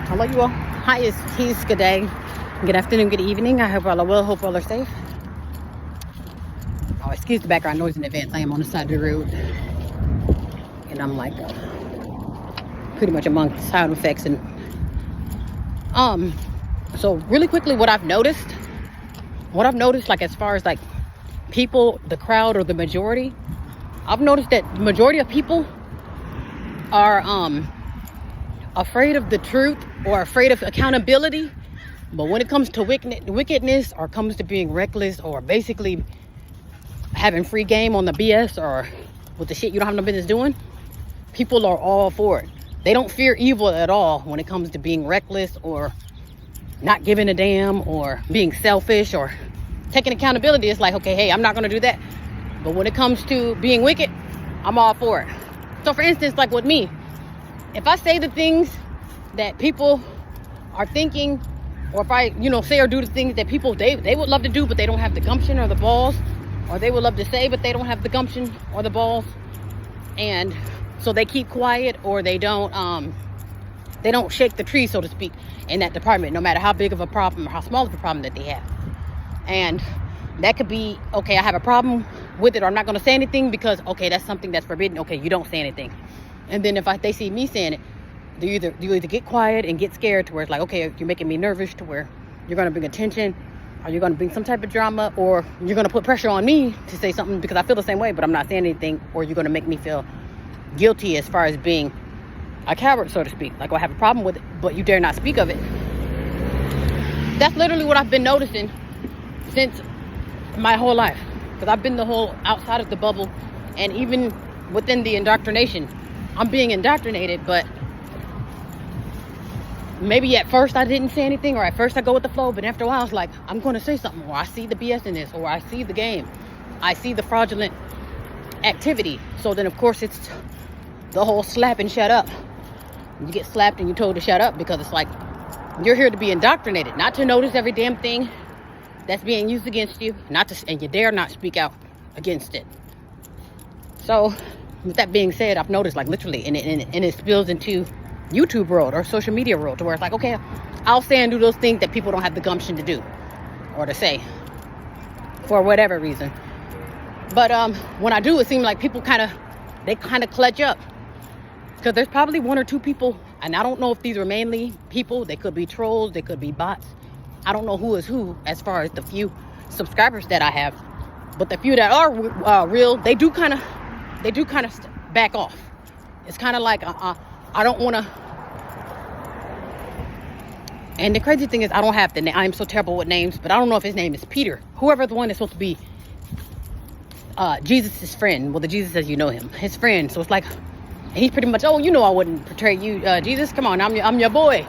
Hello, you all. Hi, it's Keys. Good day, good afternoon, good evening. I hope all are well. Hope all are safe. Oh, excuse the background noise in advance. I am on the side of the road, and I'm like pretty much among sound effects and So really quickly, what I've noticed, like as far as like people, the crowd or the majority, I've noticed that the majority of people are afraid of the truth or afraid of accountability. But when it comes to wickedness or comes to being reckless or basically having free game on the BS or with the shit you don't have no business doing, people are all for it. They don't fear evil at all when it comes to being reckless or not giving a damn or being selfish or taking accountability. It's like, okay, hey, I'm not going to do that. But when it comes to being wicked, I'm all for it. So for instance, like with me, if I say the things that people are thinking, or if I, say or do the things that people, they would love to do, but they don't have the gumption or the balls, or they would love to say, but they don't have the gumption or the balls. And so they keep quiet, or they don't shake the tree, so to speak, in that department, no matter how big of a problem or how small of a problem that they have. And that could be, okay, I have a problem with it, or I'm not going to say anything because, okay, that's something that's forbidden. Okay, you don't say anything. And then if they see me saying it, you either get quiet and get scared to where it's like, okay, you're making me nervous to where you're going to bring attention, or you're going to bring some type of drama, or you're going to put pressure on me to say something because I feel the same way, but I'm not saying anything, or you're going to make me feel guilty as far as being a coward, so to speak. Like, I have a problem with it, but you dare not speak of it. That's literally what I've been noticing since my whole life, because I've been the whole outside of the bubble, and even within the indoctrination, I'm being indoctrinated. But maybe at first I didn't say anything, or at first I go with the flow, but after a while it's like, I'm going to say something, or I see the BS in this, or I see the game, I see the fraudulent activity. So then of course it's the whole slap and shut up. You get slapped and you're told to shut up because it's like, you're here to be indoctrinated, not to notice every damn thing that's being used against you, and you dare not speak out against it. So with that being said, I've noticed, like, literally, and it spills into YouTube world or social media world, to where it's like, okay, I'll say and do those things that people don't have the gumption to do or to say for whatever reason. But when I do, it seems like people kind of clutch up, because there's probably one or two people, and I don't know if these are mainly people. They could be trolls, they could be bots. I don't know who is who as far as the few subscribers that I have, but the few that are real, they do kind of back off. It's kind of like I don't want to. And the crazy thing is, I don't have the name. I'm so terrible with names, but I don't know if his name is Peter. Whoever the one is supposed to be Jesus' friend. Well, the Jesus says you know him, his friend. So it's like, he's pretty much, oh, I wouldn't betray you, Jesus. Come on, I'm your boy.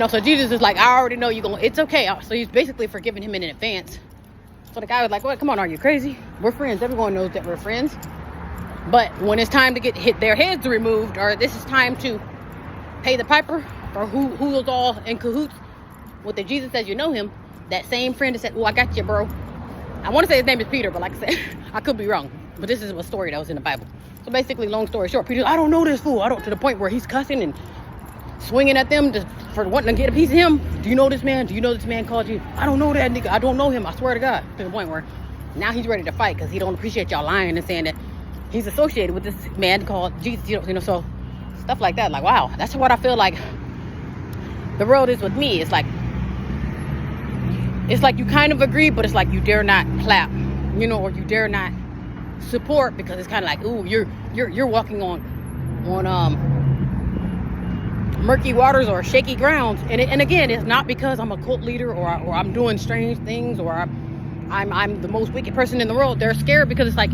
So Jesus is like, I already know you're going. It's okay. So he's basically forgiving him in advance. So the guy was like, what? Come on, are you crazy? We're friends. Everyone knows that we're friends. But when it's time to get their heads removed, or this is time to pay the piper for who's all in cahoots with the Jesus says you know him, that same friend that said, oh, I got you, bro. I want to say his name is Peter, but like I said, I could be wrong. But this is a story that was in the Bible. So basically, long story short, Peter, I don't know this fool. To the point where he's cussing and swinging at them for wanting to get a piece of him. Do you know this man? Do you know this man called you? I don't know that nigga. I don't know him. I swear to God. To the point where now he's ready to fight because he don't appreciate y'all lying and saying that he's associated with this man called Jesus. So stuff like that. Like, wow, that's what I feel like the world is with me. It's like you kind of agree, but it's like you dare not clap, or you dare not support, because it's kind of like, ooh, you're walking on murky waters or shaky grounds. And again, it's not because I'm a cult leader or I'm doing strange things or I'm the most wicked person in the world. They're scared because it's like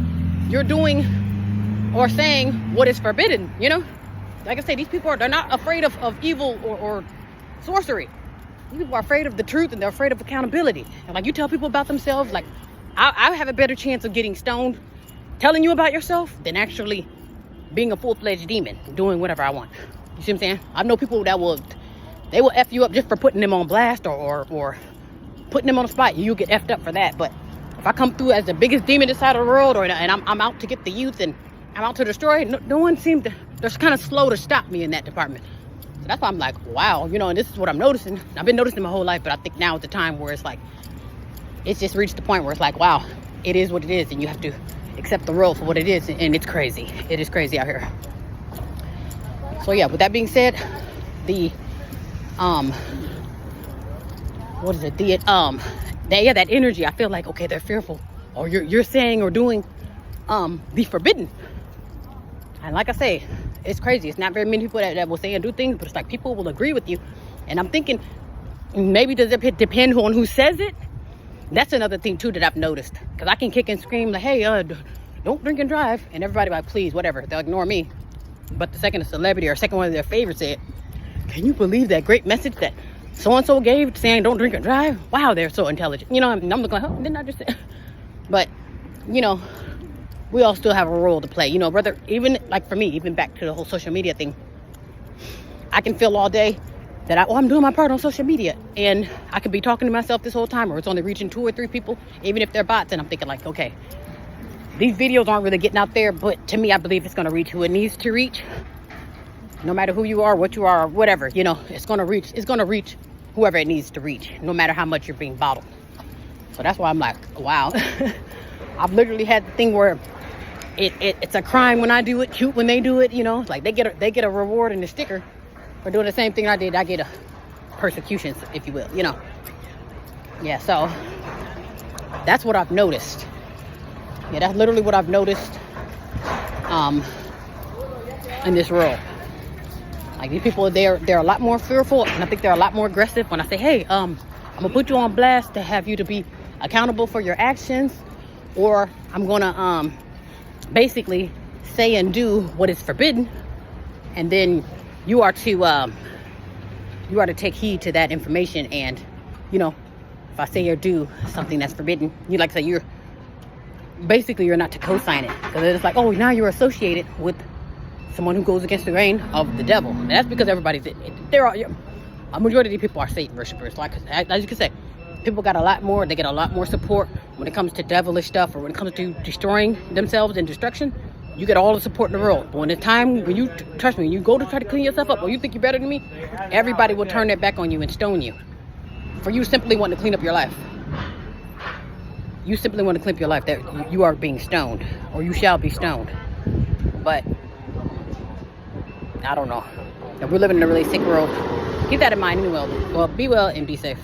you're doing or saying what is forbidden. Like I say, these people they're not afraid of evil or sorcery. These people are afraid of the truth, and they're afraid of accountability. And like, you tell people about themselves, like, I have a better chance of getting stoned telling you about yourself than actually being a full-fledged demon doing whatever I want. You see what I'm saying? I know people that will F you up just for putting them on blast or putting them on the spot. You'll get effed up for that. But if I come through as the biggest demon this side of the world, and I'm out to get the youth and I'm out to destroy, no one seems to, they're kind of slow to stop me in that department. So that's why I'm like, wow, you know, and this is what I'm noticing. I've been noticing my whole life, but I think now is the time where it's like, it's just reached the point where it's like, wow, it is what it is, and you have to accept the world for what it is, and it's crazy. It is crazy out here. So yeah, with that being said, the what is it? That energy, I feel like, okay, they're fearful, or you're saying or doing the forbidden. And like I say, it's crazy. It's not very many people that will say and do things, but it's like people will agree with you. And I'm thinking, maybe does it depend on who says it? That's another thing too that I've noticed, because I can kick and scream like, hey, don't drink and drive, and everybody like, please, whatever, they'll ignore me. But the second a celebrity or second one of their favorites said, can you believe that great message that so-and-so gave saying don't drink and drive? Wow, they're so intelligent. You know, I'm looking like, oh, didn't I just say? But, you know, we all still have a role to play. You know, whether, even like for me, even back to the whole social media thing, I can feel all day that I'm doing my part on social media, and I could be talking to myself this whole time, or it's only reaching 2 or 3 people, even if they're bots, and I'm thinking like, okay, these videos aren't really getting out there, but to me, I believe it's going to reach who it needs to reach. No matter who you are, what you are, or whatever, you know, it's going to reach whoever it needs to reach, no matter how much you're being bottled. So that's why I'm like, wow. I've literally had the thing where it's a crime when I do it, cute when they do it, you know. It's like they get a reward and a sticker for doing the same thing I did. I get a persecution, if you will, you know. Yeah, so that's what I've noticed. Yeah, that's literally what I've noticed in this world. Like, these people, they're a lot more fearful, and I think they're a lot more aggressive when I say, hey, I'm gonna put you on blast to have you to be accountable for your actions, or I'm gonna basically say and do what is forbidden, and then you are to take heed to that information. And, you know, if I say or do something that's forbidden, you like to say you're not to co-sign it, because it's like, oh, now you're associated with someone who goes against the grain of the devil. And that's because everybody's a majority of people are Satan worshipers. Like, as you can say, people got a lot more. They get a lot more support when it comes to devilish stuff, or when it comes to destroying themselves and destruction. You get all the support in the world. But when it's time, when you trust me, when you go to try to clean yourself up, or you think you're better than me, everybody will turn their back on you and stone you for you simply wanting to clean up your life. You simply want to clean up your life. That you are being stoned, or you shall be stoned. But I don't know. We're living in a really sick world. Keep that in mind anyway. Well, be well and be safe.